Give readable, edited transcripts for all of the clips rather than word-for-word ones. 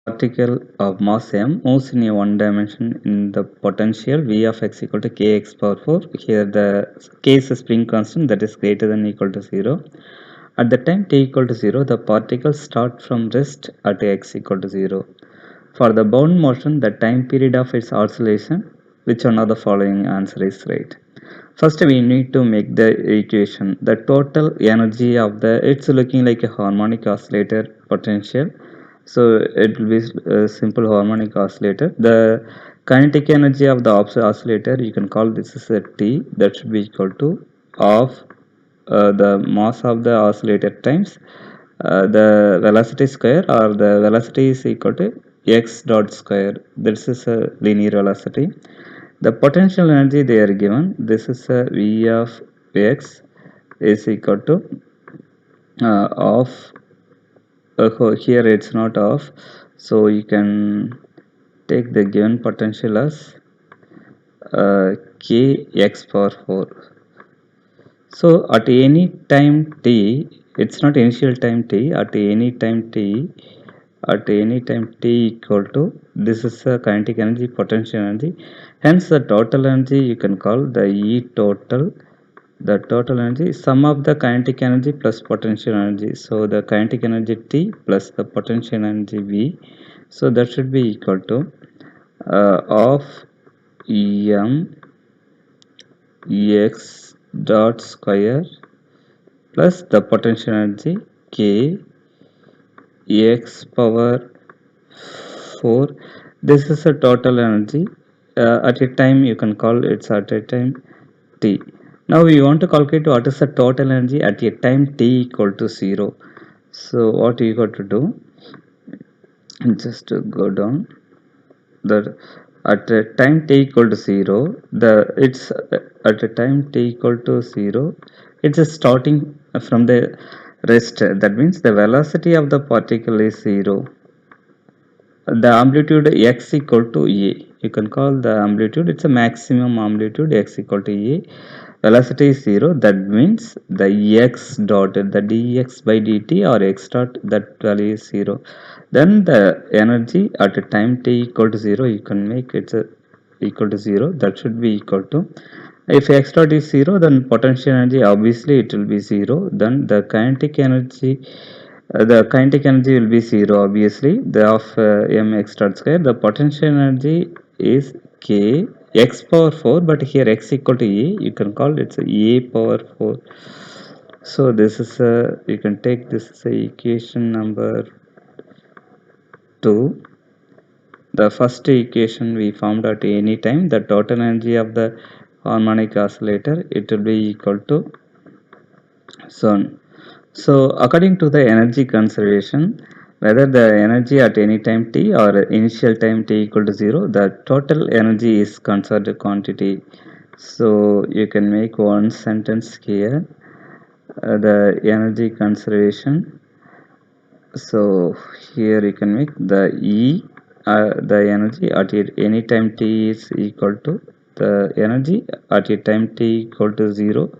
particle of mass m moves in a one dimension in the potential v of x equal to kx power 4. Here the k is a spring constant that is greater than or equal to 0. At the time t equal to 0, the particles start from rest at x equal to 0. For the bound motion, the time period of its oscillation, which one of the following answer is right? First, we need to make the equation. The total energy of it's looking like a harmonic oscillator potential. So it will be a simple harmonic oscillator. The kinetic energy of the oscillator, you can call this as a T, that should be equal to of the mass of the oscillator times the velocity square, or the velocity is equal to x dot square. This is a linear velocity. The potential energy they are given, this is a v of x is equal to of here it's not off, so you can take the given potential as k x power 4. So at any time t, it's not initial time t, at any time t, at any time t equal to, this is a kinetic energy, potential energy, hence the total energy you can call the E total. The total energy sum of the kinetic energy plus potential energy, so the kinetic energy T plus the potential energy V, so that should be equal to of m x dot square plus the potential energy k x power 4. This is a total energy at a time, you can call it's at a time t. Now we want to calculate what is the total energy at a time t equal to 0. So what you got to do, just to go down, that at a time t equal to 0, the it's at a time t equal to 0, it's a starting from the rest. That means the velocity of the particle is 0. The amplitude x equal to a, you can call the amplitude, it's a maximum amplitude x equal to a, velocity is 0. That means the x dot, the dx by dt or x dot, that value is 0. Then the energy at a time t equal to 0, you can make it equal to 0. That should be equal to, if x dot is 0, then potential energy obviously it will be 0. Then the kinetic energy, the kinetic energy will be 0 obviously, the of mx dot square. The potential energy is k x power 4, but here x equal to a, you can call it a power 4. So this is a, you can take this as a equation number 2. The first equation we found at any time, the total energy of the harmonic oscillator, it will be equal to so according to the energy conservation, whether the energy at any time t or initial time t equal to 0, the total energy is conserved quantity. So you can make one sentence here, the energy conservation. So here you can make the E, the energy at any time t is equal to the energy at a time t equal to 0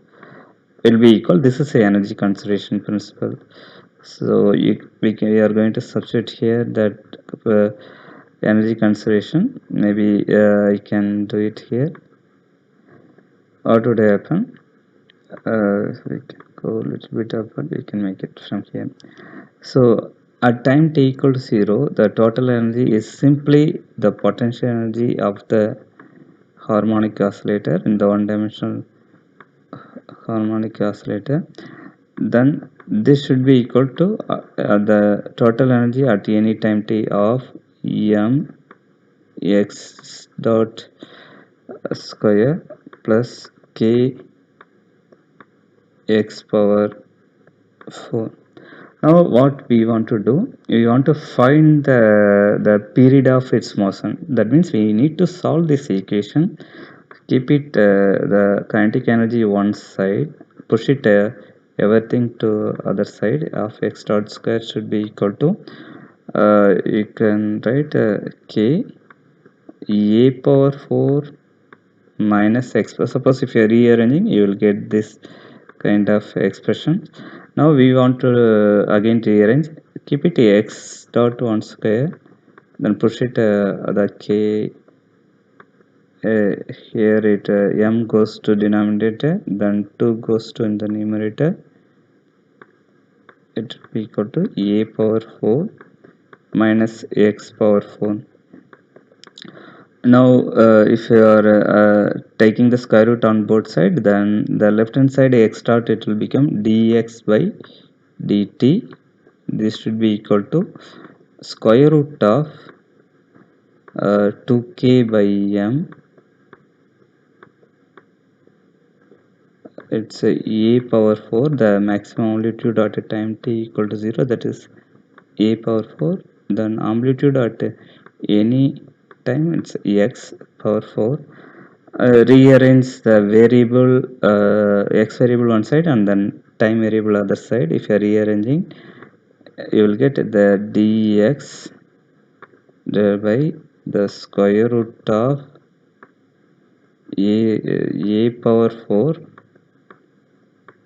will be equal. This is the energy conservation principle. So we are going to substitute here that energy conservation. Maybe I can do it here. What would happen? We can go a little bit up, but we can make it from here. So at time t equal to 0, the total energy is simply the potential energy of the harmonic oscillator in the one dimensional harmonic oscillator. Then this should be equal to the total energy at any time t of m x dot square plus k x power 4. Now what we want to do, we want to find the period of its motion. That means we need to solve this equation, keep it the kinetic energy one side, push it everything to other side of x dot square should be equal to you can write k a power 4 minus x. Suppose if you are rearranging, you will get this kind of expression. Now we want to again rearrange, keep it x dot 1 square then push it the k here it m goes to denominator, then 2 goes to in the numerator. It will be equal to a power 4 minus x power 4. Now if you are taking the square root on both sides, then the left hand side x dot, it will become dx by dt. This should be equal to square root of 2k by m. It's a power 4, the maximum amplitude at a time t equal to 0, that is a power 4. Then amplitude at any time, it's x power 4. Rearrange the variable x variable one side and then time variable other side. If you are rearranging, you will get the dx divided by the square root of a power 4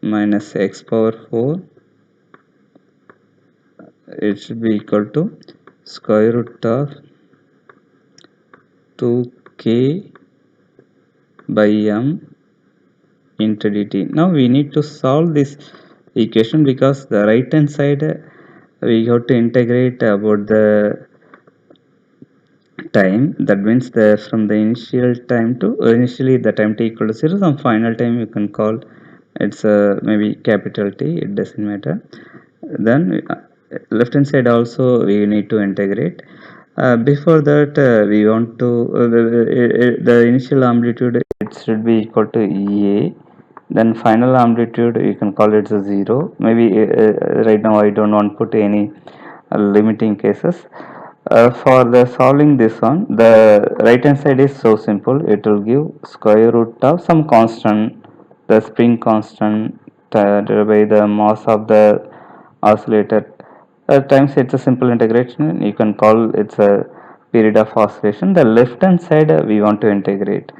minus x power 4. It should be equal to square root of 2k by m into dt. Now we need to solve this equation, because the right hand side we have to integrate about the time. That means the from the initial time to initially the time t equal to 0, some final time you can call it's maybe capital T, it doesn't matter. Then left hand side also we need to integrate. Before that we want to the initial amplitude, it should be equal to EA. Then final amplitude you can call it 0. Maybe right now I don't want to put any limiting cases. For the solving this one, the right hand side is so simple. It will give square root of some constant, the spring constant divided by the mass of the oscillator times it's a simple integration. You can call it's a period of oscillation. The left hand side we want to integrate.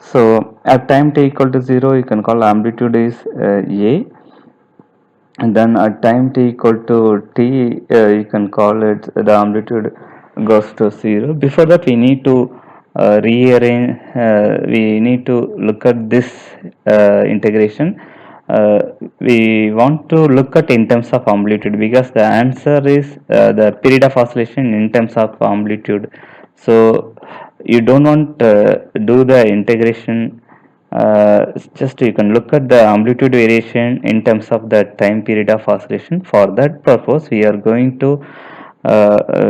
So at time t equal to 0, you can call amplitude is a, and then at time t equal to t you can call it the amplitude goes to 0. Before that we need to rearrange, we need to look at this integration. We want to look at in terms of amplitude, because the answer is the period of oscillation in terms of amplitude. So you don't want do the integration, just you can look at the amplitude variation in terms of the time period of oscillation. For that purpose we are going to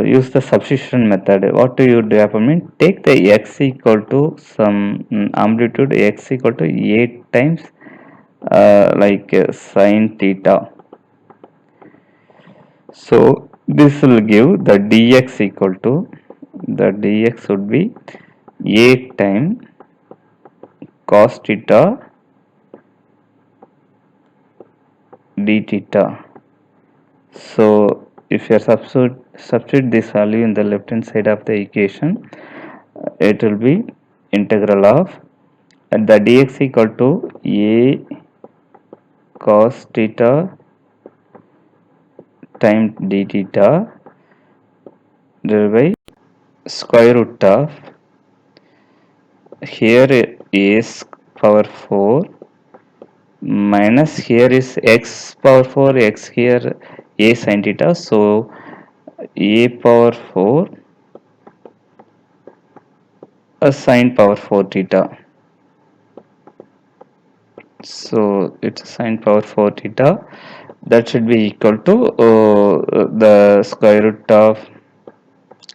use the substitution method. What do you do? I mean, take the x equal to some amplitude x equal to 8 times like sine theta. So this will give the dx equal to, the dx would be 8 times cos theta d theta. So if you substitute this value in the left hand side of the equation, it will be integral of the dx equal to a cos theta times d theta divided by square root of, here is power 4 minus here is x power 4, x here a sin theta, so a power 4 a sine power 4 theta. So it's sine power 4 theta, that should be equal to the square root of,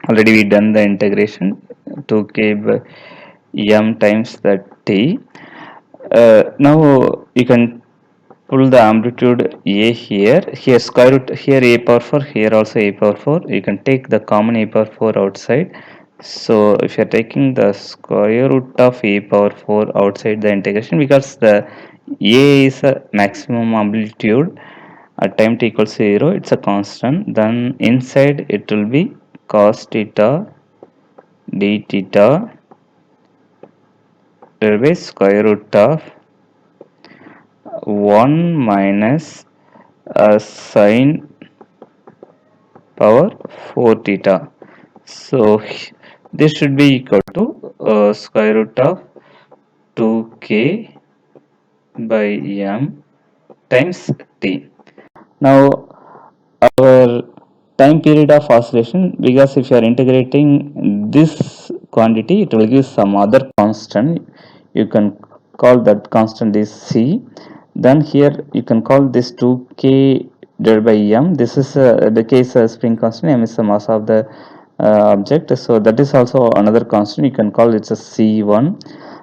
already we done the integration, 2k by m times the t. Now you can pull the amplitude a here, square root, here a power 4, here also a power 4. You can take the common a power 4 outside. So if you are taking the square root of a power 4 outside the integration, because the a is a maximum amplitude at time t equals 0, it's a constant, then inside it will be cos theta d theta divided by square root of 1 minus sine power 4 theta. So this should be equal to square root of 2k by m times t. Now our time period of oscillation, because if you are integrating this quantity, it will give some other constant. You can call that constant is c. Then here you can call this 2k divided by m. This is the case spring constant. M is the mass of the object, so that is also another constant. You can call it a c1.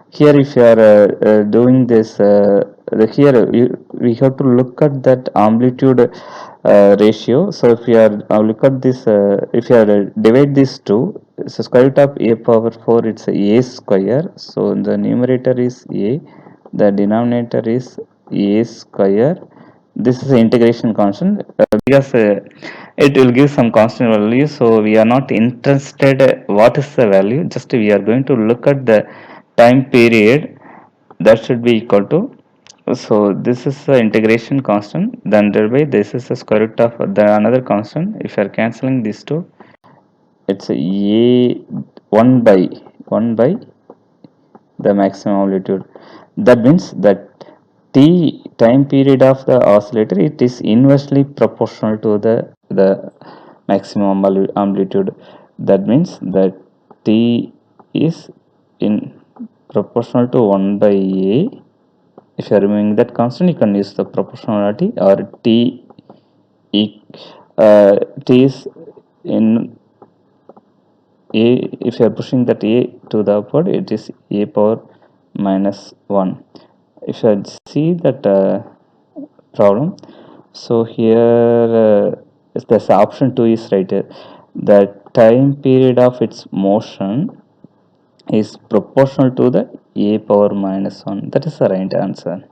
Here if you are doing this here we have to look at that amplitude ratio. So if you are look at this, if you are divide these two, so square root of a power 4, it's a square. So the numerator is a, the denominator is a square. This is the integration constant, because it will give some constant value, so we are not interested what is the value, just we are going to look at the time period that should be equal to. So this is the integration constant, then thereby this is the square root of the another constant. If you are cancelling these two, it's a 1 by the maximum amplitude. That means that t time period of the oscillator, it is inversely proportional to the maximum amplitude. That means that t is in proportional to 1 by a. If you are removing that constant, you can use the proportionality, or t is in a. If you are pushing that a to the upward, it is a power minus 1. If you see that problem, so here this option 2 is right. The time period of its motion is proportional to the a power minus 1. That is the right answer.